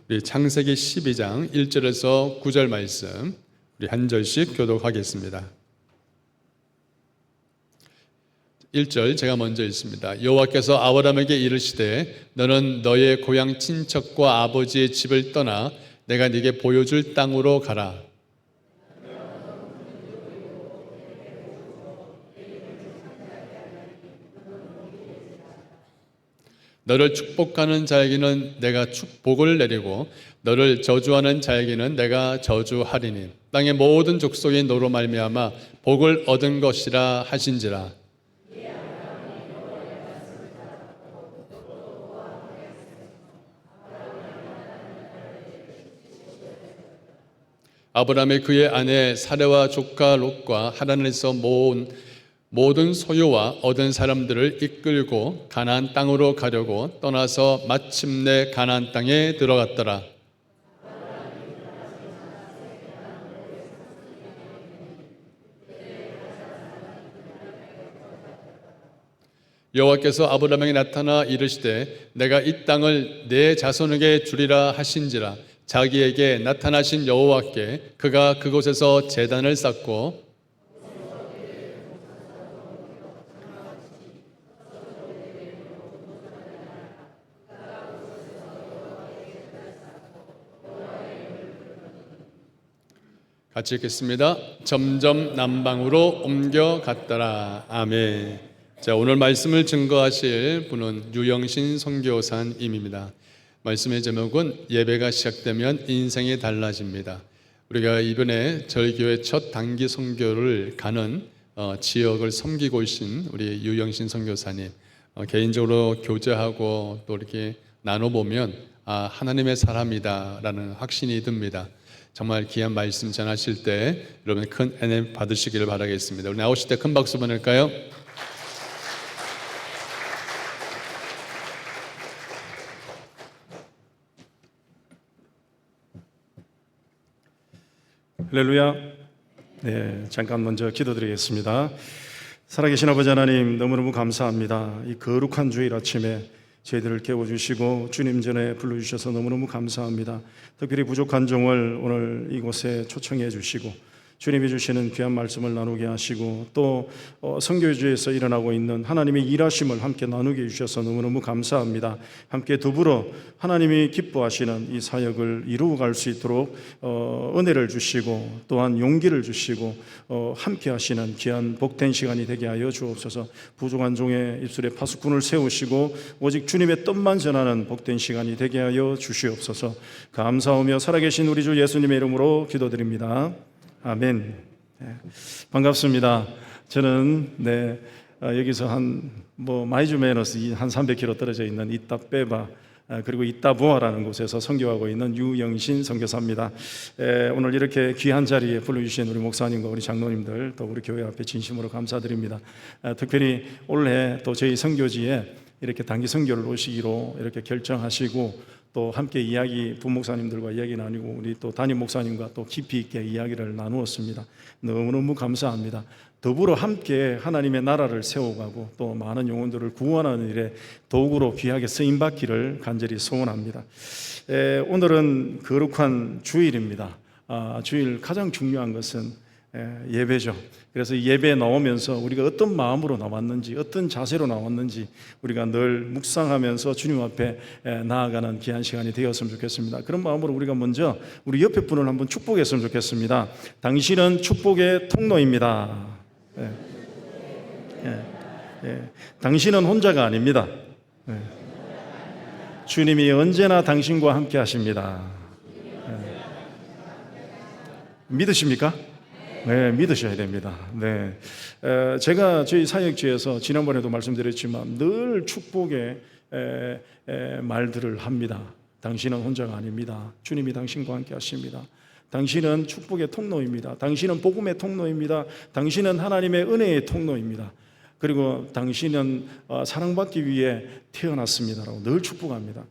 우리 창세기 12장 1절에서 9절 말씀 우리 한 절씩 교독하겠습니다. 1절 제가 먼저 읽습니다. 여호와께서 아브라함에게 이르시되 너는 너의 고향 친척과 아버지의 집을 떠나 내가 네게 보여줄 땅으로 가라. 너를 축복하는 자에게는 내가 축복을 내리고 너를 저주하는 자에게는 내가 저주하리니 땅의 모든 족속이 너로 말미암아 복을 얻은 것이라 하신지라. 아브라함이 그의 아내 사레와 조카 롯과 하란에서 모은 모든 소유와 얻은 사람들을 이끌고 가나안 땅으로 가려고 떠나서 마침내 가나안 땅에 들어갔더라. 여호와께서 아브라함에게 나타나 이르시되 내가 이 땅을 내 자손에게 주리라 하신지라. 자기에게 나타나신 여호와께 그가 그곳에서 제단을 쌓고 같이 읽겠습니다. 점점 남방으로 옮겨갔더라. 아멘. 자, 오늘 말씀을 증거하실 분은 유영신 선교사님입니다. 말씀의 제목은 예배가 시작되면 인생이 달라집니다. 우리가 이번에 저희 교회 첫 단기 선교를 가는 지역을 섬기고 계신 우리 유영신 선교사님, 개인적으로 교제하고 또 이렇게 나눠보면 하나님의 사람이다라는 확신이 듭니다. 정말 귀한 말씀 전하실 때 여러분 큰 은혜 받으시기를 바라겠습니다. 우리 나오실 때 큰 박수 보낼까요? 할렐루야. 네, 잠깐 먼저 기도드리겠습니다. 살아계신 아버지 하나님, 너무너무 감사합니다. 이 거룩한 주일 아침에 저희들을 깨워주시고 주님 전에 불러주셔서 너무너무 감사합니다. 특별히 부족한 종을 오늘 이곳에 초청해 주시고 주님이 주시는 귀한 말씀을 나누게 하시고 또 선교주에서 일어나고 있는 하나님의 일하심을 함께 나누게 해주셔서 너무너무 감사합니다. 함께 더불어 하나님이 기뻐하시는 이 사역을 이루어갈 수 있도록 은혜를 주시고 또한 용기를 주시고 함께 하시는 귀한 복된 시간이 되게 하여 주옵소서. 부족한 종의 입술에 파수꾼을 세우시고 오직 주님의 뜻만 전하는 복된 시간이 되게 하여 주시옵소서. 감사하며 살아계신 우리 주 예수님의 이름으로 기도드립니다. 아멘. 네, 반갑습니다. 저는 여기서 마이주 매너스 한 300km 떨어져 있는 이따빼바 그리고 이따부아라는 곳에서 선교하고 있는 유영신 선교사입니다. 오늘 이렇게 귀한 자리에 불러주신 우리 목사님과 우리 장로님들 또 우리 교회 앞에 진심으로 감사드립니다. 특별히 올해 또 저희 선교지에 이렇게 단기 선교를 오시기로 이렇게 결정하시고 또 함께 부목사님들과 이야기 나누고 우리 또 담임 목사님과 또 깊이 있게 이야기를 나누었습니다. 너무너무 감사합니다. 더불어 함께 하나님의 나라를 세워가고 또 많은 영혼들을 구원하는 일에 도구로 귀하게 쓰임받기를 간절히 소원합니다. 오늘은 거룩한 주일입니다. 주일 가장 중요한 것은 예배죠. 그래서 예배에 나오면서 우리가 어떤 마음으로 나왔는지 어떤 자세로 나왔는지 우리가 늘 묵상하면서 주님 앞에 나아가는 귀한 시간이 되었으면 좋겠습니다. 그런 마음으로 우리가 먼저 우리 옆에 분을 한번 축복했으면 좋겠습니다. 당신은 축복의 통로입니다. 당신은 혼자가 아닙니다. 주님이 언제나 당신과 함께 하십니다. 믿으십니까? 네, 믿으셔야 됩니다. 네, 제가 저희 사역지에서 지난번에도 말씀드렸지만 늘 축복의 말들을 합니다. 당신은 혼자가 아닙니다. 주님이 당신과 함께 하십니다. 당신은 축복의 통로입니다. 당신은 복음의 통로입니다. 당신은 하나님의 은혜의 통로입니다. 그리고 당신은 사랑받기 위해 태어났습니다라고 늘 축복합니다.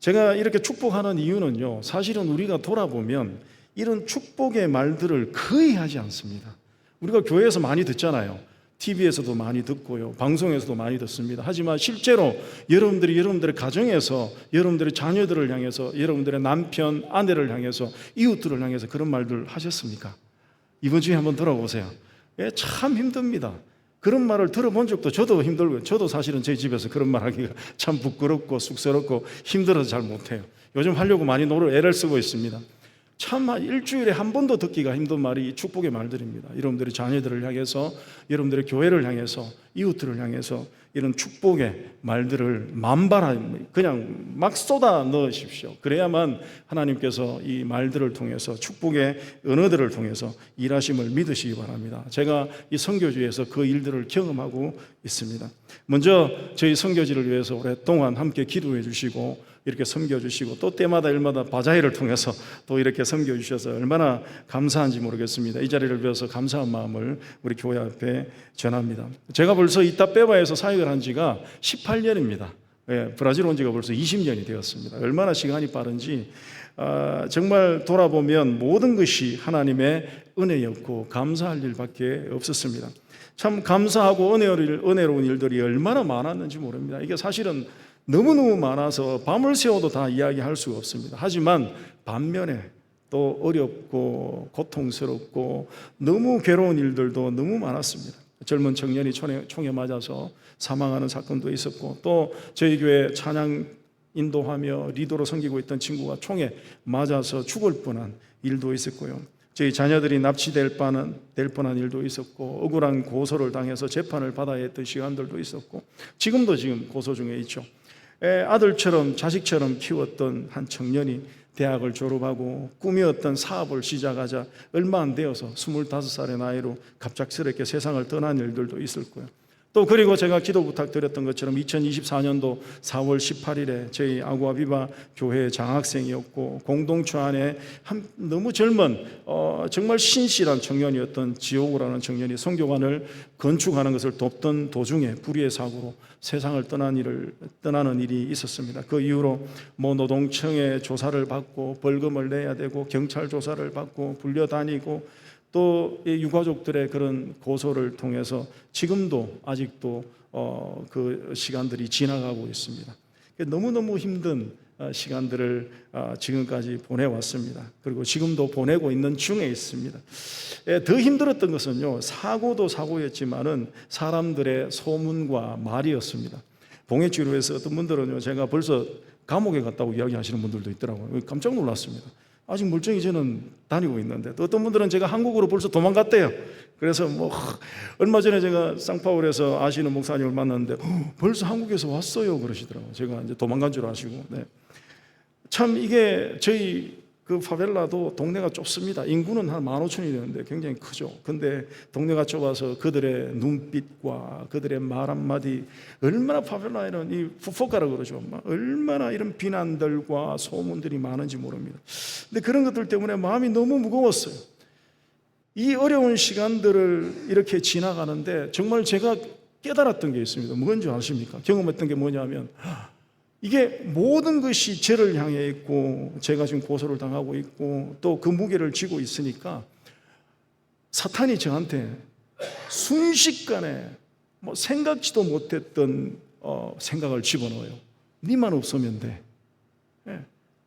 제가 이렇게 축복하는 이유는요, 사실은 우리가 돌아보면 이런 축복의 말들을 거의 하지 않습니다. 우리가 교회에서 많이 듣잖아요. TV에서도 많이 듣고요, 방송에서도 많이 듣습니다. 하지만 실제로 여러분들의 가정에서, 여러분들의 자녀들을 향해서, 여러분들의 남편, 아내를 향해서, 이웃들을 향해서 그런 말들 하셨습니까? 이번 주에 한번 들어보세요. 참 힘듭니다. 그런 말을 들어본 적도 저도 힘들고요. 저도 사실은 제 집에서 그런 말 하기가 참 부끄럽고 쑥스럽고 힘들어서 잘 못해요. 요즘 하려고 많이 애를 쓰고 있습니다. 참 일주일에 한 번도 듣기가 힘든 말이 축복의 말들입니다. 여러분들의 자녀들을 향해서, 여러분들의 교회를 향해서, 이웃들을 향해서 이런 축복의 말들을 그냥 막 쏟아 넣으십시오. 그래야만 하나님께서 이 말들을 통해서, 축복의 언어들을 통해서 일하심을 믿으시기 바랍니다. 제가 이 선교지에서 그 일들을 경험하고 있습니다. 먼저 저희 선교지를 위해서 오랫동안 함께 기도해 주시고 이렇게 섬겨주시고, 또 때마다 일마다 바자회를 통해서 또 이렇게 섬겨주셔서 얼마나 감사한지 모르겠습니다. 이 자리를 비워서 감사한 마음을 우리 교회 앞에 전합니다. 제가 벌써 이따빼바에서 사역을 한 지가 18년입니다. 브라질 온 지가 벌써 20년이 되었습니다. 얼마나 시간이 빠른지 정말 돌아보면 모든 것이 하나님의 은혜였고 감사할 일밖에 없었습니다. 참 감사하고 은혜로운 일들이 얼마나 많았는지 모릅니다. 이게 사실은 너무너무 많아서 밤을 새워도 다 이야기할 수가 없습니다. 하지만 반면에 또 어렵고 고통스럽고 너무 괴로운 일들도 너무 많았습니다. 젊은 청년이 총에 맞아서 사망하는 사건도 있었고, 또 저희 교회 찬양 인도하며 리더로 섬기고 있던 친구가 총에 맞아서 죽을 뻔한 일도 있었고요. 저희 자녀들이 납치될 뻔한 일도 있었고, 억울한 고소를 당해서 재판을 받아야 했던 시간들도 있었고, 지금 고소 중에 있죠. 아들처럼 자식처럼 키웠던 한 청년이 대학을 졸업하고 꿈이었던 사업을 시작하자 얼마 안 되어서 25살의 나이로 갑작스럽게 세상을 떠난 일들도 있을 거예요. 또 그리고 제가 기도 부탁드렸던 것처럼 2024년도 4월 18일에 저희 아구아비바 교회 장학생이었고, 공동체 안에 너무 젊은 정말 신실한 청년이었던 지옥우라는 청년이 선교관을 건축하는 것을 돕던 도중에 불의의 사고로 세상을 떠나는 일이 있었습니다. 그 이후로 노동청의 조사를 받고 벌금을 내야 되고, 경찰 조사를 받고 불려다니고, 또 유가족들의 그런 고소를 통해서 지금도 아직도 그 시간들이 지나가고 있습니다. 너무너무 힘든 시간들을 지금까지 보내왔습니다. 그리고 지금도 보내고 있는 중에 있습니다. 더 힘들었던 것은요, 사고도 사고였지만은 사람들의 소문과 말이었습니다. 봉해치료에서 어떤 분들은요, 제가 벌써 감옥에 갔다고 이야기하시는 분들도 있더라고요. 깜짝 놀랐습니다. 아직 멀쩡히 저는 다니고 있는데, 또 어떤 분들은 제가 한국으로 벌써 도망갔대요. 그래서 얼마 전에 제가 상파울에서 아시는 목사님을 만났는데 벌써 한국에서 왔어요 그러시더라고요. 제가 이제 도망간 줄 아시고. 네. 참 이게 저희 그 파벨라도 동네가 좁습니다. 인구는 한 15,000이 되는데 굉장히 크죠. 근데 동네가 좁아서 그들의 눈빛과 그들의 말 한마디, 얼마나 파벨라에는 이 푸포카라고 그러죠. 얼마나 이런 비난들과 소문들이 많은지 모릅니다. 근데 그런 것들 때문에 마음이 너무 무거웠어요. 이 어려운 시간들을 이렇게 지나가는데 정말 제가 깨달았던 게 있습니다. 뭔지 아십니까? 경험했던 게 뭐냐면, 이게 모든 것이 저를 향해 있고, 제가 지금 고소를 당하고 있고, 또 그 무게를 쥐고 있으니까 사탄이 저한테 순식간에 생각지도 못했던 생각을 집어넣어요. 네만 없으면 돼.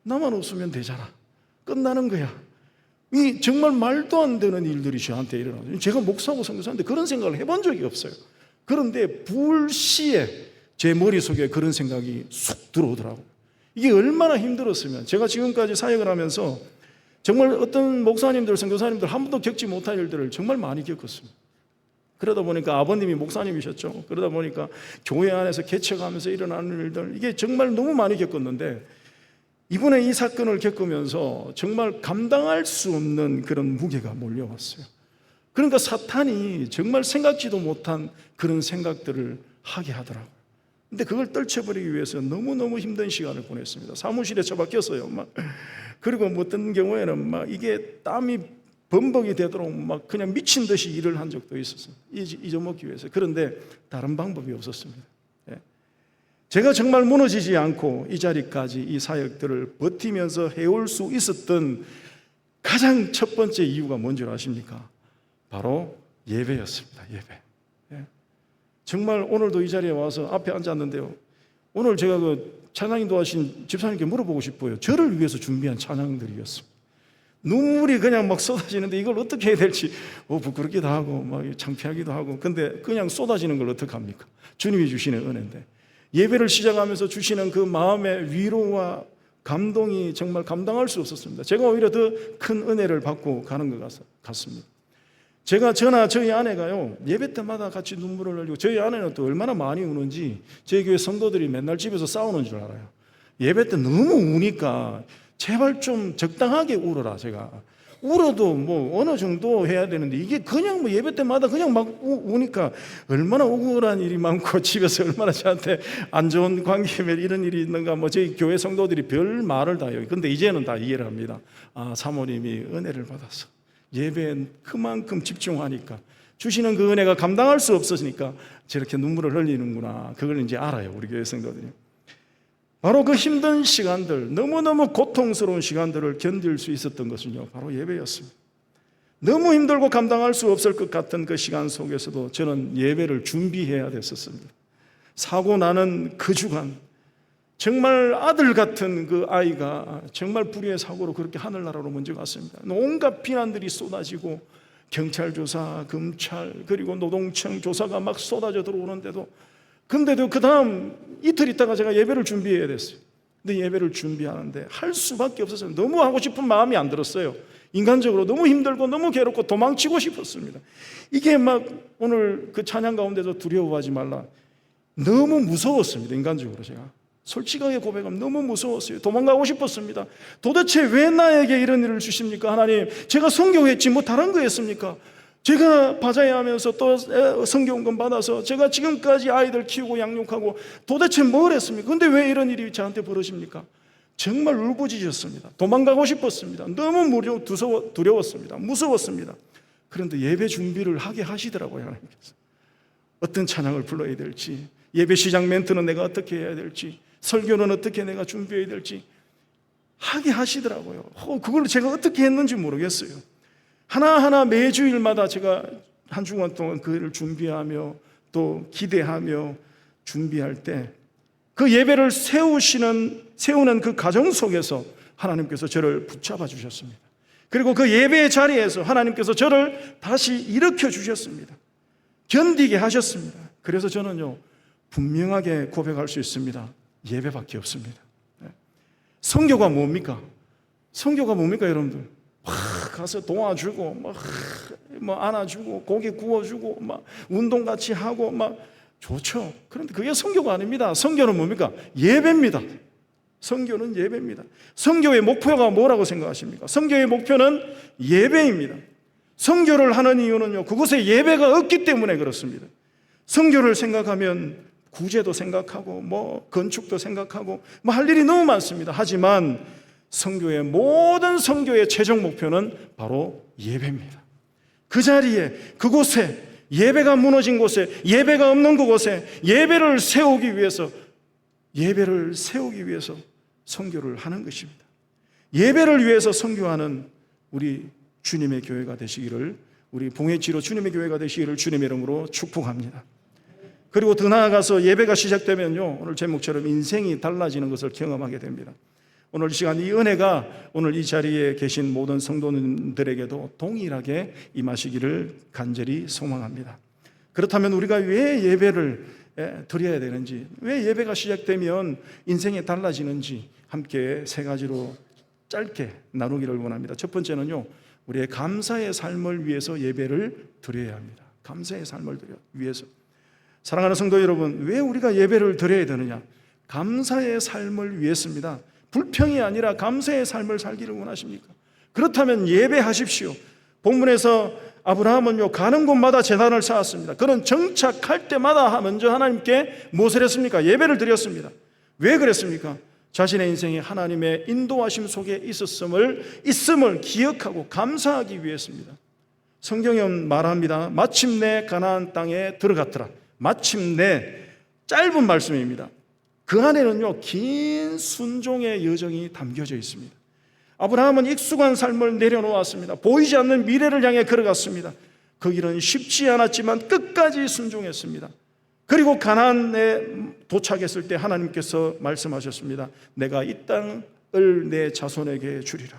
나만 없으면 되잖아. 끝나는 거야. 이 정말 말도 안 되는 일들이 저한테 일어나요. 제가 목사하고 선교사인데 그런 생각을 해본 적이 없어요. 그런데 불시에 제 머릿속에 그런 생각이 쑥 들어오더라고요. 이게 얼마나 힘들었으면, 제가 지금까지 사역을 하면서 정말 어떤 목사님들, 선교사님들 한 번도 겪지 못한 일들을 정말 많이 겪었습니다. 그러다 보니까 아버님이 목사님이셨죠. 그러다 보니까 교회 안에서 개척하면서 일어나는 일들, 이게 정말 너무 많이 겪었는데, 이번에 이 사건을 겪으면서 정말 감당할 수 없는 그런 무게가 몰려왔어요. 그러니까 사탄이 정말 생각지도 못한 그런 생각들을 하게 하더라고요. 근데 그걸 떨쳐버리기 위해서 너무너무 힘든 시간을 보냈습니다. 사무실에 처박혔어요. 그리고 어떤 경우에는 이게 땀이 범벅이 되도록 그냥 미친 듯이 일을 한 적도 있었어요. 잊어먹기 위해서. 그런데 다른 방법이 없었습니다. 제가 정말 무너지지 않고 이 자리까지 이 사역들을 버티면서 해올 수 있었던 가장 첫 번째 이유가 뭔지 아십니까? 바로 예배였습니다. 예배. 정말 오늘도 이 자리에 와서 앞에 앉았는데요, 오늘 제가 그 찬양 인도하신 집사님께 물어보고 싶어요. 저를 위해서 준비한 찬양들이었습니다. 눈물이 그냥 막 쏟아지는데 이걸 어떻게 해야 될지 부끄럽기도 하고 막 창피하기도 하고, 근데 그냥 쏟아지는 걸 어떻게 합니까? 주님이 주시는 은혜인데, 예배를 시작하면서 주시는 그 마음의 위로와 감동이 정말 감당할 수 없었습니다. 제가 오히려 더 큰 은혜를 받고 가는 것 같습니다. 제가 저나 저희 아내가요, 예배 때마다 같이 눈물을 흘리고, 저희 아내는 또 얼마나 많이 우는지 저희 교회 성도들이 맨날 집에서 싸우는 줄 알아요. 예배 때 너무 우니까 제발 좀 적당하게 울어라. 제가 울어도 뭐 어느 정도 해야 되는데, 이게 그냥 뭐 예배 때마다 그냥 막 우니까 얼마나 억울한 일이 많고, 집에서 얼마나 저한테 안 좋은 관계면 이런 일이 있는가, 뭐 저희 교회 성도들이 별 말을 다 해요. 근데 이제는 다 이해를 합니다. 아, 사모님이 은혜를 받아서 예배에 그만큼 집중하니까 주시는 그 은혜가 감당할 수 없으니까 저렇게 눈물을 흘리는구나, 그걸 이제 알아요, 우리 교회 성도들이. 바로 그 힘든 시간들, 너무너무 고통스러운 시간들을 견딜 수 있었던 것은요, 바로 예배였습니다. 너무 힘들고 감당할 수 없을 것 같은 그 시간 속에서도 저는 예배를 준비해야 됐었습니다. 사고 나는 그 주간, 정말 아들 같은 그 아이가 정말 불의의 사고로 그렇게 하늘나라로 먼저 갔습니다. 온갖 비난들이 쏟아지고, 경찰 조사, 검찰, 그리고 노동청 조사가 막 쏟아져 들어오는데도, 근데도 그 다음 이틀 있다가 제가 예배를 준비해야 됐어요. 근데 예배를 준비하는데 할 수밖에 없었어요. 너무 하고 싶은 마음이 안 들었어요. 인간적으로 너무 힘들고 너무 괴롭고 도망치고 싶었습니다. 이게 막 오늘 그 찬양 가운데서 두려워하지 말라, 너무 무서웠습니다. 인간적으로 제가 솔직하게 고백하면 너무 무서웠어요. 도망가고 싶었습니다. 도대체 왜 나에게 이런 일을 주십니까? 하나님, 제가 성교했지 뭐 다른 거 했습니까? 제가 바자회 하면서 또 성교원금 받아서 제가 지금까지 아이들 키우고 양육하고 도대체 뭘 했습니까? 근데 왜 이런 일이 저한테 벌어집니까? 정말 울부짖었습니다. 도망가고 싶었습니다. 너무 두려웠습니다. 무서웠습니다. 그런데 예배 준비를 하게 하시더라고요, 하나님께서. 어떤 찬양을 불러야 될지, 예배 시작 멘트는 내가 어떻게 해야 될지, 설교는 어떻게 내가 준비해야 될지 하게 하시더라고요. 그걸 제가 어떻게 했는지 모르겠어요. 하나하나 매주일마다 제가 한 주간 동안 그를 준비하며 또 기대하며 준비할 때, 그 예배를 세우는 그 과정 속에서 하나님께서 저를 붙잡아 주셨습니다. 그리고 그 예배의 자리에서 하나님께서 저를 다시 일으켜 주셨습니다. 견디게 하셨습니다. 그래서 저는요, 분명하게 고백할 수 있습니다. 예배밖에 없습니다. 성교가 뭡니까? 성교가 뭡니까, 여러분들? 가서 도와주고 뭐 안아주고 고기 구워주고 막 운동같이 하고 막 좋죠. 그런데 그게 성교가 아닙니다. 성교는 뭡니까? 예배입니다. 성교는 예배입니다. 성교의 목표가 뭐라고 생각하십니까? 성교의 목표는 예배입니다. 성교를 하는 이유는요, 그곳에 예배가 없기 때문에 그렇습니다. 성교를 생각하면 구제도 생각하고 뭐 건축도 생각하고 뭐 할 일이 너무 많습니다. 하지만 성교의 모든 성교의 최종 목표는 바로 예배입니다. 그 자리에, 그곳에, 예배가 무너진 곳에, 예배가 없는 그곳에 예배를 세우기 위해서 성교를 하는 것입니다. 예배를 위해서 성교하는 우리 주님의 교회가 되시기를, 우리 봉해지로 주님의 교회가 되시기를 주님의 이름으로 축복합니다. 그리고 더 나아가서 예배가 시작되면요, 오늘 제목처럼 인생이 달라지는 것을 경험하게 됩니다. 오늘 이 시간, 이 은혜가 오늘 이 자리에 계신 모든 성도님들에게도 동일하게 임하시기를 간절히 소망합니다. 그렇다면 우리가 왜 예배를 드려야 되는지, 왜 예배가 시작되면 인생이 달라지는지 함께 세 가지로 짧게 나누기를 원합니다. 첫 번째는요, 우리의 감사의 삶을 위해서 예배를 드려야 합니다. 감사의 삶을 위해서. 사랑하는 성도 여러분, 왜 우리가 예배를 드려야 되느냐? 감사의 삶을 위해서입니다. 불평이 아니라 감사의 삶을 살기를 원하십니까? 그렇다면 예배하십시오. 본문에서 아브라함은요, 가는 곳마다 제단을 쌓았습니다. 그는 정착할 때마다 먼저 하나님께 무엇을 했습니까? 예배를 드렸습니다. 왜 그랬습니까? 자신의 인생에 하나님의 인도하심 속에 있음을 기억하고 감사하기 위해서입니다. 성경은 말합니다. 마침내 가나안 땅에 들어갔더라. 마침내, 짧은 말씀입니다. 그 안에는요, 긴 순종의 여정이 담겨져 있습니다. 아브라함은 익숙한 삶을 내려놓았습니다. 보이지 않는 미래를 향해 걸어갔습니다. 그 길은 쉽지 않았지만 끝까지 순종했습니다. 그리고 가나안에 도착했을 때 하나님께서 말씀하셨습니다. 내가 이 땅을 내 자손에게 주리라.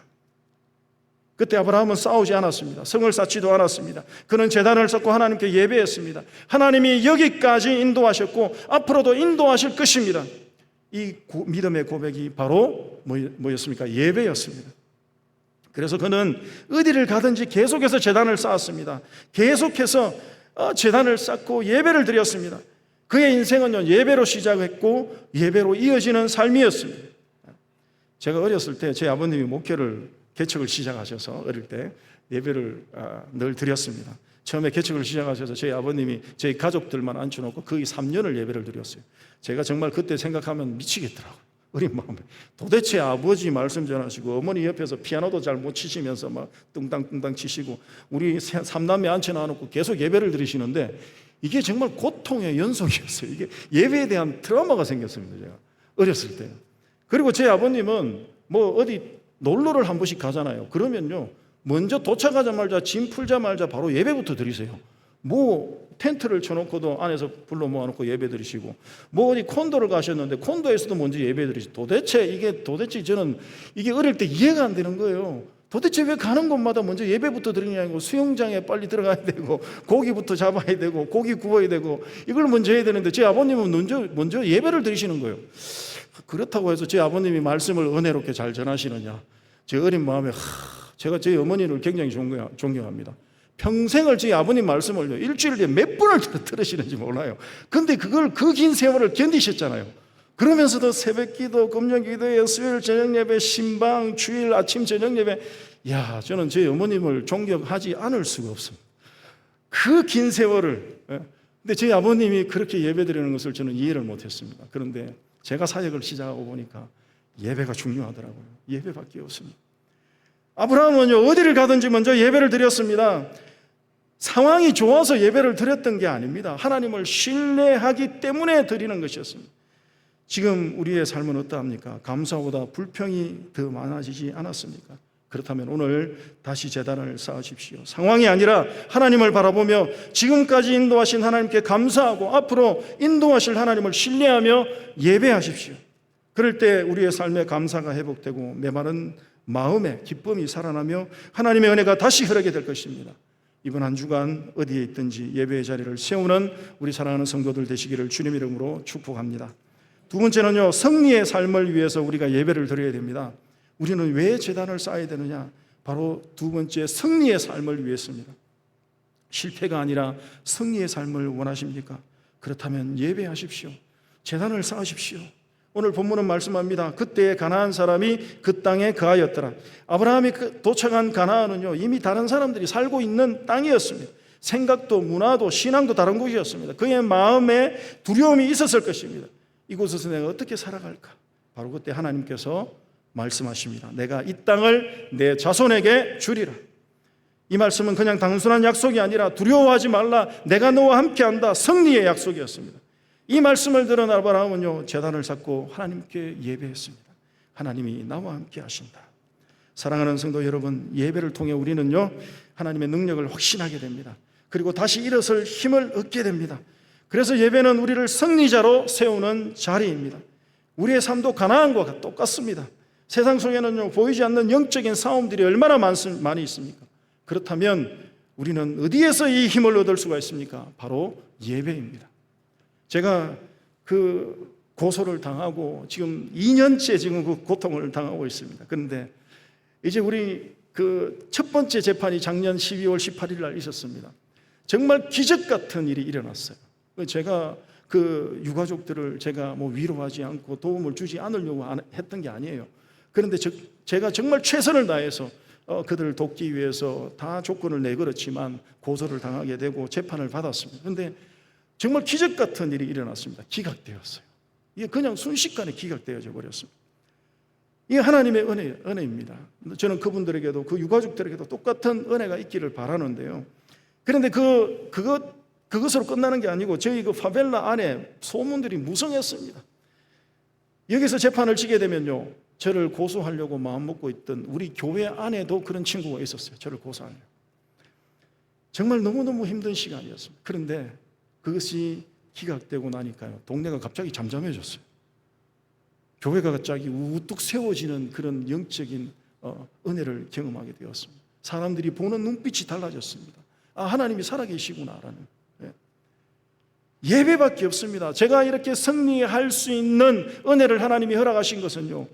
그때 아브라함은 싸우지 않았습니다. 성을 쌓지도 않았습니다. 그는 제단을 쌓고 하나님께 예배했습니다. 하나님이 여기까지 인도하셨고 앞으로도 인도하실 것입니다. 이 믿음의 고백이 바로 뭐였습니까? 예배였습니다. 그래서 그는 어디를 가든지 계속해서 제단을 쌓았습니다. 계속해서 제단을 쌓고 예배를 드렸습니다. 그의 인생은 예배로 시작했고 예배로 이어지는 삶이었습니다. 제가 어렸을 때 제 아버님이 목회를 개척을 시작하셔서 어릴 때 예배를 늘 드렸습니다. 처음에 개척을 시작하셔서 저희 아버님이 저희 가족들만 앉혀놓고 거의 3년을 예배를 드렸어요. 제가 정말 그때 생각하면 미치겠더라고요. 어린 마음에. 도대체 아버지 말씀 전하시고 어머니 옆에서 피아노도 잘 못 치시면서 막 뚱땅뚱땅 치시고 우리 삼남매 앉혀놔놓고 계속 예배를 드리시는데 이게 정말 고통의 연속이었어요. 이게 예배에 대한 트라우마가 생겼습니다. 제가 어렸을 때. 그리고 제 아버님은 뭐 어디 놀러를 한 번씩 가잖아요. 그러면요 먼저 도착하자마자 짐 풀자마자 바로 예배부터 드리세요. 뭐 텐트를 쳐놓고도 안에서 불러 모아놓고 예배 드리시고 뭐 어디 콘도를 가셨는데 콘도에서도 먼저 예배 드리시고 도대체 저는 이게 어릴 때 이해가 안 되는 거예요. 도대체 왜 가는 곳마다 먼저 예배부터 드리냐고. 수영장에 빨리 들어가야 되고 고기부터 잡아야 되고 고기 구워야 되고 이걸 먼저 해야 되는데 제 아버님은 먼저 예배를 드리시는 거예요. 그렇다고 해서 제 아버님이 말씀을 은혜롭게 잘 전하시느냐. 제 어린 마음에 제가 제 어머니를 굉장히 존경합니다. 평생을 제 아버님 말씀을요 일주일에 몇 번을 들으시는지 몰라요. 근데 그걸 그 긴 세월을 견디셨잖아요. 그러면서도 새벽기도, 금요기도에 수요일 저녁 예배, 신방, 주일 아침 저녁 예배. 야, 저는 제 어머님을 존경하지 않을 수가 없습니다. 그 긴 세월을. 근데 제 아버님이 그렇게 예배 드리는 것을 저는 이해를 못했습니다. 그런데 제가 사역을 시작하고 보니까 예배가 중요하더라고요. 예배밖에 없습니다. 아브라함은요 어디를 가든지 먼저 예배를 드렸습니다. 상황이 좋아서 예배를 드렸던 게 아닙니다. 하나님을 신뢰하기 때문에 드리는 것이었습니다. 지금 우리의 삶은 어떠합니까? 감사보다 불평이 더 많아지지 않았습니까? 그렇다면 오늘 다시 제단을 쌓으십시오. 상황이 아니라 하나님을 바라보며 지금까지 인도하신 하나님께 감사하고 앞으로 인도하실 하나님을 신뢰하며 예배하십시오. 그럴 때 우리의 삶에 감사가 회복되고 메마른 마음에 기쁨이 살아나며 하나님의 은혜가 다시 흐르게 될 것입니다. 이번 한 주간 어디에 있든지 예배의 자리를 세우는 우리 사랑하는 성도들 되시기를 주님 이름으로 축복합니다. 두 번째는요, 승리의 삶을 위해서 우리가 예배를 드려야 됩니다. 우리는 왜 제단을 쌓아야 되느냐? 바로 두 번째, 승리의 삶을 위해서입니다. 실패가 아니라 승리의 삶을 원하십니까? 그렇다면 예배하십시오. 제단을 쌓으십시오. 오늘 본문은 말씀합니다. 그때 가나안 사람이 그 땅에 거하였더라. 아브라함이 도착한 가나안은요 이미 다른 사람들이 살고 있는 땅이었습니다. 생각도 문화도 신앙도 다른 곳이었습니다. 그의 마음에 두려움이 있었을 것입니다. 이곳에서 내가 어떻게 살아갈까? 바로 그때 하나님께서 말씀하십니다. 내가 이 땅을 내 자손에게 주리라. 이 말씀은 그냥 단순한 약속이 아니라 두려워하지 말라, 내가 너와 함께한다, 승리의 약속이었습니다. 이 말씀을 들은 아브라함은요 제단을 쌓고 하나님께 예배했습니다. 하나님이 나와 함께 하신다. 사랑하는 성도 여러분, 예배를 통해 우리는요 하나님의 능력을 확신하게 됩니다. 그리고 다시 일어설 힘을 얻게 됩니다. 그래서 예배는 우리를 승리자로 세우는 자리입니다. 우리의 삶도 가나안과 똑같습니다. 세상 속에는요 보이지 않는 영적인 싸움들이 얼마나 많이 있습니까? 그렇다면 우리는 어디에서 이 힘을 얻을 수가 있습니까? 바로 예배입니다. 제가 그 고소를 당하고 지금 2년째 지금 그 고통을 당하고 있습니다. 그런데 이제 우리 그 첫 번째 재판이 작년 12월 18일 날 있었습니다. 정말 기적 같은 일이 일어났어요. 제가 그 유가족들을 제가 뭐 위로하지 않고 도움을 주지 않으려고 했던 게 아니에요. 그런데 제가 정말 최선을 다해서 그들을 돕기 위해서 다 조건을 내걸었지만 고소를 당하게 되고 재판을 받았습니다. 그런데 정말 기적 같은 일이 일어났습니다. 기각되었어요. 이게 그냥 순식간에 기각되어져 버렸습니다. 이게 하나님의 은혜입니다. 저는 그분들에게도 그 유가족들에게도 똑같은 은혜가 있기를 바라는데요. 그런데 그것으로 끝나는 게 아니고 저희 그 파벨라 안에 소문들이 무성했습니다. 여기서 재판을 지게 되면요 저를 고소하려고 마음먹고 있던 우리 교회 안에도 그런 친구가 있었어요. 저를 고소하려고. 정말 너무너무 힘든 시간이었습니다. 그런데 그것이 기각되고 나니까요, 동네가 갑자기 잠잠해졌어요. 교회가 갑자기 우뚝 세워지는 그런 영적인 은혜를 경험하게 되었습니다. 사람들이 보는 눈빛이 달라졌습니다. 아, 하나님이 살아계시구나라는. 예배밖에 없습니다. 제가 이렇게 승리할 수 있는 은혜를 하나님이 허락하신 것은요,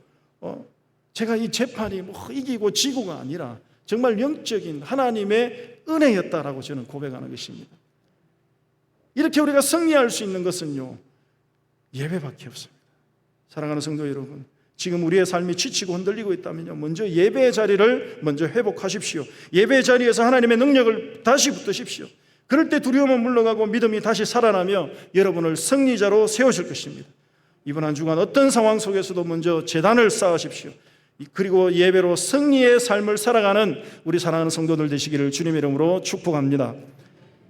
제가 이 재판이 뭐 이기고 지고가 아니라 정말 영적인 하나님의 은혜였다라고 저는 고백하는 것입니다. 이렇게 우리가 승리할 수 있는 것은요, 예배밖에 없습니다. 사랑하는 성도 여러분, 지금 우리의 삶이 지치고 흔들리고 있다면요, 먼저 예배의 자리를 먼저 회복하십시오. 예배의 자리에서 하나님의 능력을 다시 붙드십시오. 그럴 때 두려움은 물러가고 믿음이 다시 살아나며 여러분을 승리자로 세우실 것입니다. 이번 한 주간 어떤 상황 속에서도 먼저 제단을 쌓으십시오. 그리고 예배로 승리의 삶을 살아가는 우리 사랑하는 성도들 되시기를 주님의 이름으로 축복합니다.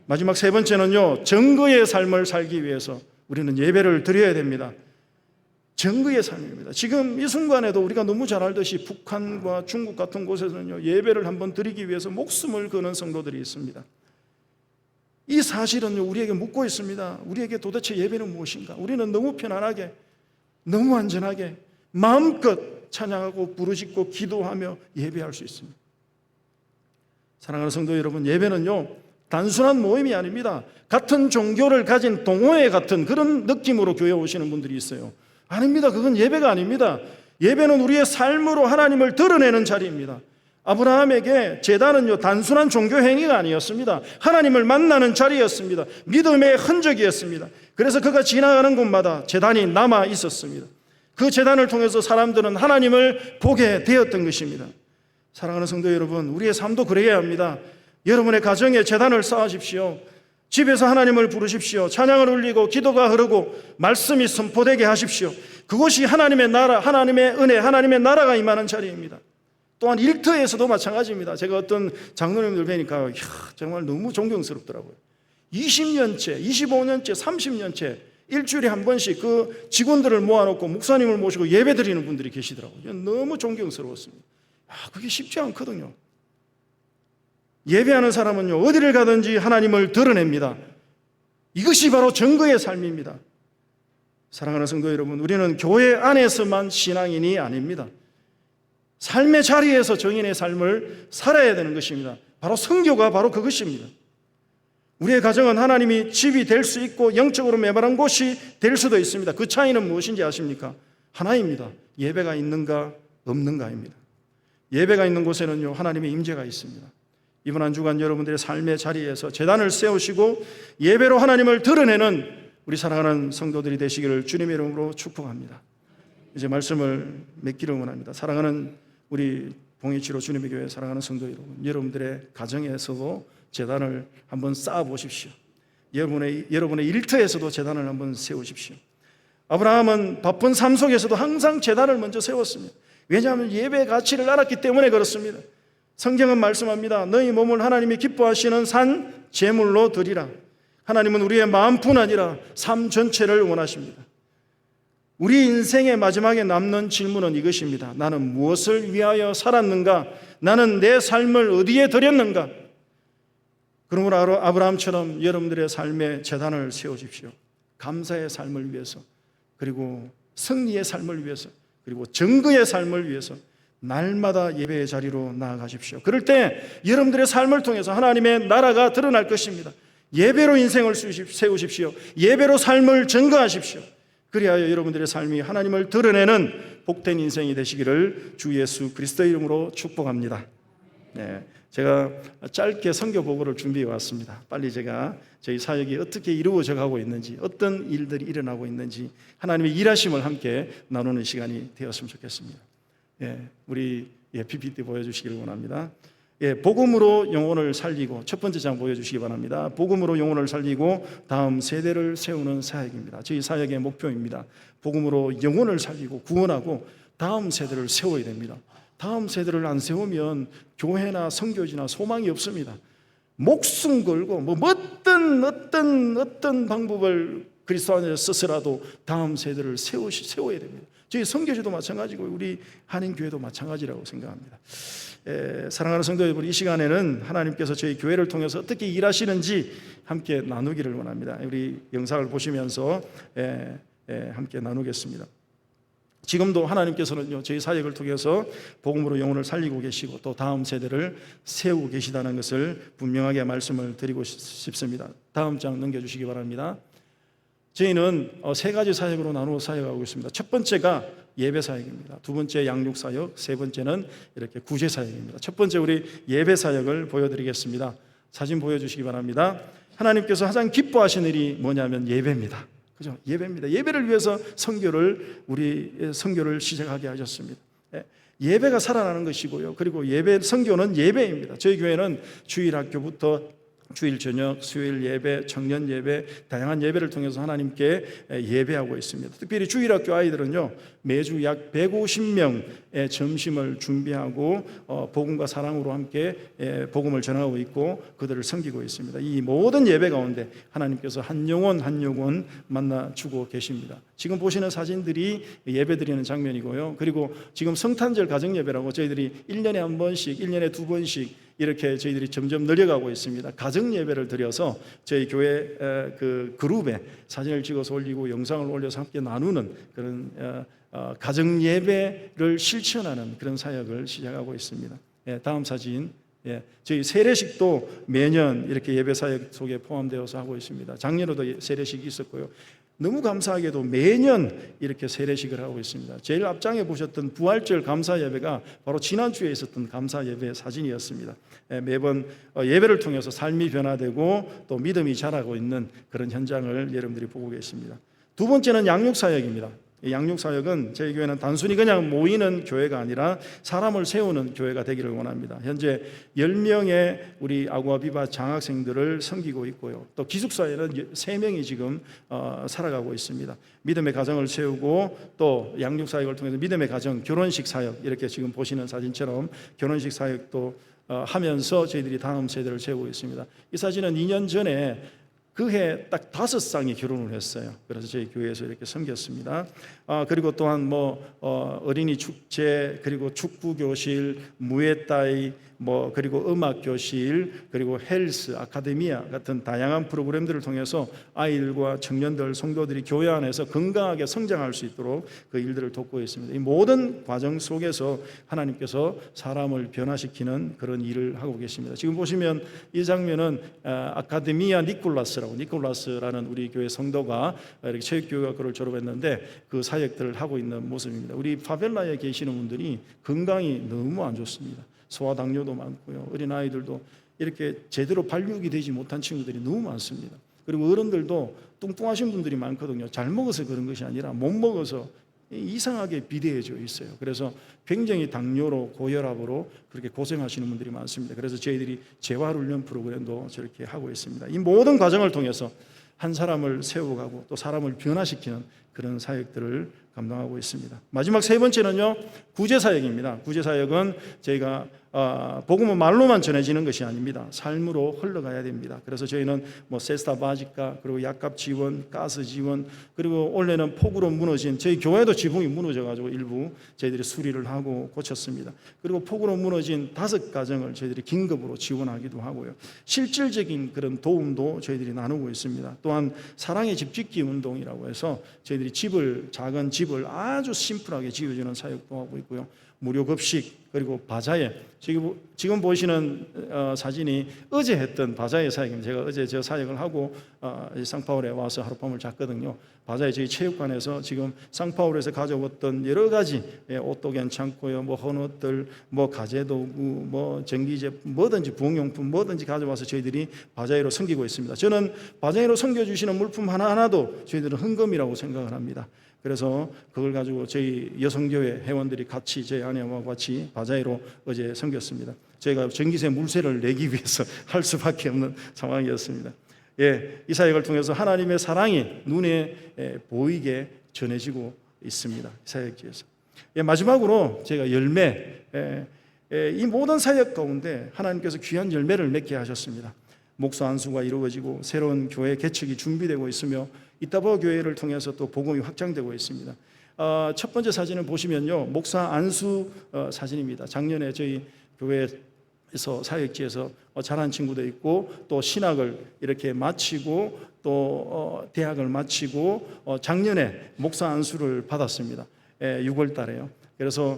마지막 세 번째는요, 정거의 삶을 살기 위해서 우리는 예배를 드려야 됩니다. 정거의 삶입니다. 지금 이 순간에도 우리가 너무 잘 알듯이 북한과 중국 같은 곳에서는요, 예배를 한번 드리기 위해서 목숨을 거는 성도들이 있습니다. 이 사실은요, 우리에게 묻고 있습니다. 우리에게 도대체 예배는 무엇인가? 우리는 너무 편안하게, 너무 안전하게 마음껏 찬양하고 부르짖고 기도하며 예배할 수 있습니다. 사랑하는 성도 여러분, 예배는요, 단순한 모임이 아닙니다. 같은 종교를 가진 동호회 같은 그런 느낌으로 교회에 오시는 분들이 있어요. 아닙니다. 그건 예배가 아닙니다. 예배는 우리의 삶으로 하나님을 드러내는 자리입니다. 아브라함에게 제단은요, 단순한 종교 행위가 아니었습니다. 하나님을 만나는 자리였습니다. 믿음의 흔적이었습니다. 그래서 그가 지나가는 곳마다 제단이 남아 있었습니다. 그 제단을 통해서 사람들은 하나님을 보게 되었던 것입니다. 사랑하는 성도 여러분, 우리의 삶도 그래야 합니다. 여러분의 가정에 제단을 쌓으십시오. 집에서 하나님을 부르십시오. 찬양을 올리고 기도가 흐르고 말씀이 선포되게 하십시오. 그것이 하나님의 나라, 하나님의 은혜, 하나님의 나라가 임하는 자리입니다. 또한 일터에서도 마찬가지입니다. 제가 어떤 장로님들 뵈니까 정말 너무 존경스럽더라고요. 20년째, 25년째, 30년째 일주일에 한 번씩 그 직원들을 모아놓고 목사님을 모시고 예배 드리는 분들이 계시더라고요. 너무 존경스러웠습니다. 그게 쉽지 않거든요. 예배하는 사람은요, 어디를 가든지 하나님을 드러냅니다. 이것이 바로 정거의 삶입니다. 사랑하는 성도 여러분, 우리는 교회 안에서만 신앙인이 아닙니다. 삶의 자리에서 정인의 삶을 살아야 되는 것입니다. 바로 선교가 바로 그것입니다. 우리의 가정은 하나님이 집이 될 수 있고 영적으로 메마른 곳이 될 수도 있습니다. 그 차이는 무엇인지 아십니까? 하나입니다. 예배가 있는가 없는가입니다. 예배가 있는 곳에는요, 하나님의 임재가 있습니다. 이번 한 주간 여러분들의 삶의 자리에서 제단을 세우시고 예배로 하나님을 드러내는 우리 사랑하는 성도들이 되시기를 주님의 이름으로 축복합니다. 이제 말씀을 맺기를 원합니다. 사랑하는 우리 봉이치로 주님의 교회 사랑하는 성도 여러분, 여러분들의 가정에서도 제단을 한번 쌓아 보십시오. 여러분의 일터에서도 제단을 한번 세우십시오. 아브라함은 바쁜 삶 속에서도 항상 제단을 먼저 세웠습니다. 왜냐하면 예배의 가치를 알았기 때문에 그렇습니다. 성경은 말씀합니다. 너희 몸을 하나님이 기뻐하시는 산 제물로 드리라. 하나님은 우리의 마음뿐 아니라 삶 전체를 원하십니다. 우리 인생의 마지막에 남는 질문은 이것입니다. 나는 무엇을 위하여 살았는가? 나는 내 삶을 어디에 드렸는가? 그러므로 아브라함처럼 여러분들의 삶에 제단을 세우십시오. 감사의 삶을 위해서, 그리고 승리의 삶을 위해서, 그리고 정거의 삶을 위해서 날마다 예배의 자리로 나아가십시오. 그럴 때 여러분들의 삶을 통해서 하나님의 나라가 드러날 것입니다. 예배로 인생을 세우십시오. 예배로 삶을 증거하십시오. 그리하여 여러분들의 삶이 하나님을 드러내는 복된 인생이 되시기를 주 예수 그리스도의 이름으로 축복합니다. 네, 제가 짧게 선교 보고를 준비해 왔습니다. 빨리 제가 저희 사역이 어떻게 이루어져 가고 있는지, 어떤 일들이 일어나고 있는지 하나님의 일하심을 함께 나누는 시간이 되었으면 좋겠습니다. 우리 PPT 보여주시길 원합니다. 복음으로 영혼을 살리고, 첫 번째 장 보여주시기 바랍니다. 복음으로 영혼을 살리고 다음 세대를 세우는 사역입니다. 저희 사역의 목표입니다. 복음으로 영혼을 살리고 구원하고 다음 세대를 세워야 됩니다. 다음 세대를 안 세우면 교회나 선교지나 소망이 없습니다. 목숨 걸고 어떤 방법을 그리스도 안에서 스스라도 다음 세대를 세워야 됩니다. 저희 선교지도 마찬가지고 우리 한인교회도 마찬가지라고 생각합니다. 사랑하는 성도 여러분, 이 시간에는 하나님께서 저희 교회를 통해서 어떻게 일하시는지 함께 나누기를 원합니다. 우리 영상을 보시면서 함께 나누겠습니다. 지금도 하나님께서는요, 저희 사역을 통해서 복음으로 영혼을 살리고 계시고 또 다음 세대를 세우고 계시다는 것을 분명하게 말씀을 드리고 싶습니다. 다음 장 넘겨주시기 바랍니다. 저희는 세 가지 사역으로 나누어 사역하고 있습니다. 첫 번째가 예배 사역입니다. 두 번째 양육 사역, 세 번째는 이렇게 구제 사역입니다. 첫 번째 우리 예배 사역을 보여드리겠습니다. 사진 보여주시기 바랍니다. 하나님께서 가장 기뻐하시는 일이 뭐냐면 예배입니다. 그죠? 예배입니다. 예배를 위해서 우리 선교를 시작하게 하셨습니다. 예배가 살아나는 것이고요. 그리고 선교는 예배입니다. 저희 교회는 주일 학교부터 주일 저녁, 수요일 예배, 청년 예배, 다양한 예배를 통해서 하나님께 예배하고 있습니다. 특별히 주일학교 아이들은요, 매주 약 150명의 점심을 준비하고 복음과 사랑으로 함께 복음을 전하고 있고 그들을 섬기고 있습니다. 이 모든 예배 가운데 하나님께서 한 영혼 한 영혼 만나주고 계십니다. 지금 보시는 사진들이 예배드리는 장면이고요. 그리고 지금 성탄절 가정예배라고 저희들이 1년에 한 번씩, 1년에 두 번씩 이렇게 저희들이 점점 늘려가고 있습니다. 가정 예배를 드려서 저희 교회 그 그룹에 사진을 찍어서 올리고 영상을 올려서 함께 나누는 그런 가정 예배를 실천하는 그런 사역을 시작하고 있습니다. 다음 사진. 저희 세례식도 매년 이렇게 예배 사역 속에 포함되어서 하고 있습니다. 작년에도 세례식이 있었고요. 너무 감사하게도 매년 이렇게 세례식을 하고 있습니다. 제일 앞장에 보셨던 부활절 감사 예배가 바로 지난주에 있었던 감사 예배 사진이었습니다. 매번 예배를 통해서 삶이 변화되고 또 믿음이 자라고 있는 그런 현장을 여러분들이 보고 계십니다. 두 번째는 양육 사역입니다. 양육 사역은 저희 교회는 단순히 그냥 모이는 교회가 아니라 사람을 세우는 교회가 되기를 원합니다. 현재 10명의 우리 아구아비바 장학생들을 섬기고 있고요. 또 기숙사에는 3명이 지금 살아가고 있습니다. 믿음의 가정을 세우고 또 양육 사역을 통해서 믿음의 가정, 결혼식 사역, 이렇게 지금 보시는 사진처럼 결혼식 사역도 하면서 저희들이 다음 세대를 세우고 있습니다. 이 사진은 2년 전에 그해 딱 5쌍이 결혼을 했어요. 그래서 저희 교회에서 이렇게 섬겼습니다. 그리고 또한 어린이 축제, 그리고 축구 교실, 무에타이, 그리고 음악 교실, 그리고 헬스, 아카데미아 같은 다양한 프로그램들을 통해서 아이들과 청년들, 성도들이 교회 안에서 건강하게 성장할 수 있도록 그 일들을 돕고 있습니다. 이 모든 과정 속에서 하나님께서 사람을 변화시키는 그런 일을 하고 계십니다. 지금 보시면 이 장면은 아카데미아 니콜라스라는 우리 교회 성도가 이렇게 체육교육학과를 졸업했는데 그 사역들을 하고 있는 모습입니다. 우리 파벨라에 계시는 분들이 건강이 너무 안 좋습니다. 소아당뇨도 많고요. 어린아이들도 이렇게 제대로 발육이 되지 못한 친구들이 너무 많습니다. 그리고 어른들도 뚱뚱하신 분들이 많거든요. 잘 먹어서 그런 것이 아니라 못 먹어서 이상하게 비대해져 있어요. 그래서 굉장히 당뇨로 고혈압으로 그렇게 고생하시는 분들이 많습니다. 그래서 저희들이 재활훈련 프로그램도 저렇게 하고 있습니다. 이 모든 과정을 통해서 한 사람을 세워가고 또 사람을 변화시키는 그런 사역들을 감당하고 있습니다. 마지막 세 번째는요, 구제사역입니다. 구제사역은 저희가 복음은 말로만 전해지는 것이 아닙니다. 삶으로 흘러가야 됩니다. 그래서 저희는 세스타 바지카, 그리고 약값 지원, 가스 지원, 그리고 원래는 폭우로 무너진 저희 교회도 지붕이 무너져가지고 일부 저희들이 수리를 하고 고쳤습니다. 그리고 폭우로 무너진 5가정을 저희들이 긴급으로 지원하기도 하고요. 실질적인 그런 도움도 저희들이 나누고 있습니다. 또한 사랑의 집 짓기 운동이라고 해서 저희들이 작은 집을 아주 심플하게 지어주는 사역도 하고 있고요. 무료 급식, 그리고 바자회. 지금 보시는 사진이 어제 했던 바자회 사역입니다. 제가 어제 저 사역을 하고 상파울에 와서 하룻밤을 잤거든요. 바자회 저희 체육관에서 지금 상파울에서 가져왔던 여러 가지 옷도 괜찮고요, 헌옷들, 가재도구, 전기제품, 뭐든지 부엌용품 뭐든지 가져와서 저희들이 바자회로 섬기고 있습니다. 저는 바자회로 섬겨주시는 물품 하나하나도 저희들은 헌금이라고 생각을 합니다. 그래서 그걸 가지고 저희 여성교회 회원들이 같이 저희 아내와 같이 바자회로 어제 섬겼습니다. 저희가 전기세 물세를 내기 위해서 할 수밖에 없는 상황이었습니다. 이 사역을 통해서 하나님의 사랑이 눈에 보이게 전해지고 있습니다. 이 사역지에서. 마지막으로 제가 열매, 이 모든 사역 가운데 하나님께서 귀한 열매를 맺게 하셨습니다. 목사 안수가 이루어지고 새로운 교회 개척이 준비되고 있으며 이따보 교회를 통해서 또 복음이 확장되고 있습니다. 첫 번째 사진을 보시면요, 목사 안수 사진입니다. 작년에 저희 교회에서 사역지에서 자란 친구도 있고 또 신학을 이렇게 마치고 또 대학을 마치고 작년에 목사 안수를 받았습니다. 6월 달에요. 그래서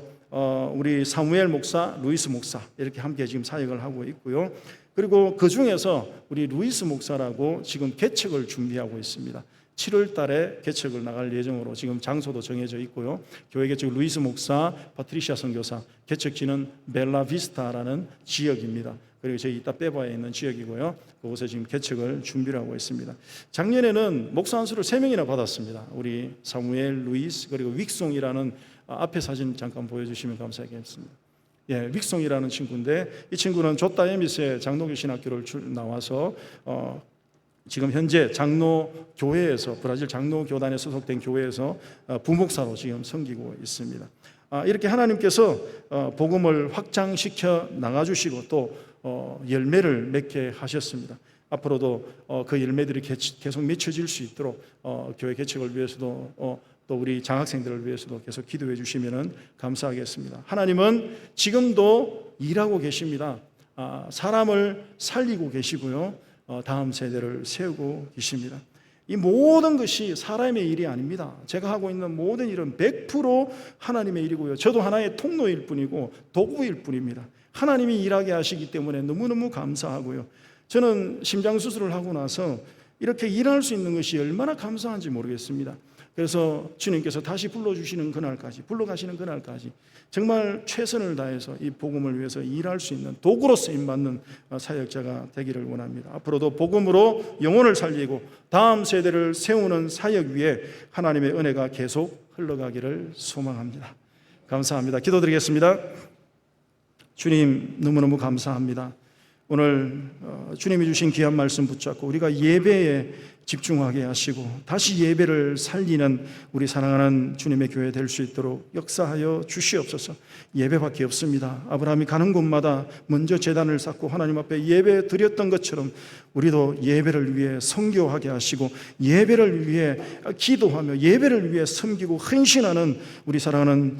우리 사무엘 목사, 루이스 목사 이렇게 함께 지금 사역을 하고 있고요. 그리고 그 중에서 우리 루이스 목사라고 지금 개척을 준비하고 있습니다. 7월 달에 개척을 나갈 예정으로 지금 장소도 정해져 있고요. 교회 개척 루이스 목사, 파트리시아 선교사, 개척지는 벨라비스타라는 지역입니다. 그리고 저희 이따빼바에 있는 지역이고요. 그곳에 지금 개척을 준비를 하고 있습니다. 작년에는 목사 안수를 3명이나 받았습니다. 우리 사무엘, 루이스, 그리고 윅송이라는 앞에 사진 잠깐 보여주시면 감사하겠습니다. 윅송이라는 친구인데 이 친구는 조타에미스의 장로교 신학교를 나와서 지금 현재 장로교회에서 브라질 장로교단에 소속된 교회에서 부목사로 지금 섬기고 있습니다. 이렇게 하나님께서 복음을 확장시켜 나가주시고 또 열매를 맺게 하셨습니다. 앞으로도 그 열매들이 계속 맺혀질 수 있도록 교회 개척을 위해서도 또 우리 장학생들을 위해서도 계속 기도해 주시면 감사하겠습니다. 하나님은 지금도 일하고 계십니다. 사람을 살리고 계시고요. 다음 세대를 세우고 계십니다. 이 모든 것이 사람의 일이 아닙니다. 제가 하고 있는 모든 일은 100% 하나님의 일이고요. 저도 하나의 통로일 뿐이고 도구일 뿐입니다. 하나님이 일하게 하시기 때문에 너무너무 감사하고요. 저는 심장수술을 하고 나서 이렇게 일할 수 있는 것이 얼마나 감사한지 모르겠습니다. 그래서 주님께서 다시 불러주시는 그날까지, 불러가시는 그날까지 정말 최선을 다해서 이 복음을 위해서 일할 수 있는 도구로 쓰임받는 사역자가 되기를 원합니다. 앞으로도 복음으로 영혼을 살리고 다음 세대를 세우는 사역 위에 하나님의 은혜가 계속 흘러가기를 소망합니다. 감사합니다. 기도드리겠습니다. 주님 너무너무 감사합니다. 오늘 주님이 주신 귀한 말씀 붙잡고 우리가 예배에 집중하게 하시고 다시 예배를 살리는 우리 사랑하는 주님의 교회 될 수 있도록 역사하여 주시옵소서. 예배밖에 없습니다. 아브라함이 가는 곳마다 먼저 제단을 쌓고 하나님 앞에 예배 드렸던 것처럼 우리도 예배를 위해 선교하게 하시고 예배를 위해 기도하며 예배를 위해 섬기고 헌신하는 우리 사랑하는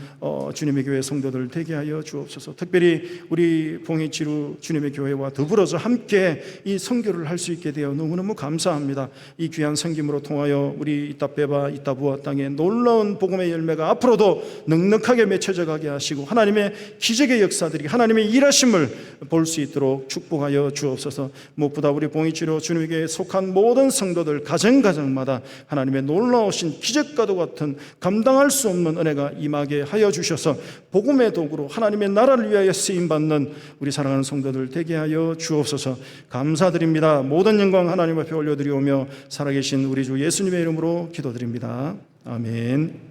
주님의 교회 성도들 되게 하여 주옵소서. 특별히 우리 봉이치루 주님의 교회와 더불어서 함께 이 선교를 할 수 있게 되어 너무너무 감사합니다. 이 귀한 섬김으로 통하여 우리 이따빼바 이따부아 땅에 놀라운 복음의 열매가 앞으로도 넉넉하게 맺혀져 가게 하시고 하나님의 기적의 역사들이 하나님의 일하심을 볼 수 있도록 축복하여 주옵소서. 무엇보다 우리 봉이치료 주님에게 속한 모든 성도들 가정마다 하나님의 놀라우신 기적과도 같은 감당할 수 없는 은혜가 임하게 하여 주셔서 복음의 도구로 하나님의 나라를 위하여 쓰임받는 우리 사랑하는 성도들 되게 하여 주옵소서. 감사드립니다. 모든 영광 하나님 앞에 올려드리오며 살아계신 우리 주 예수님의 이름으로 기도드립니다. 아멘.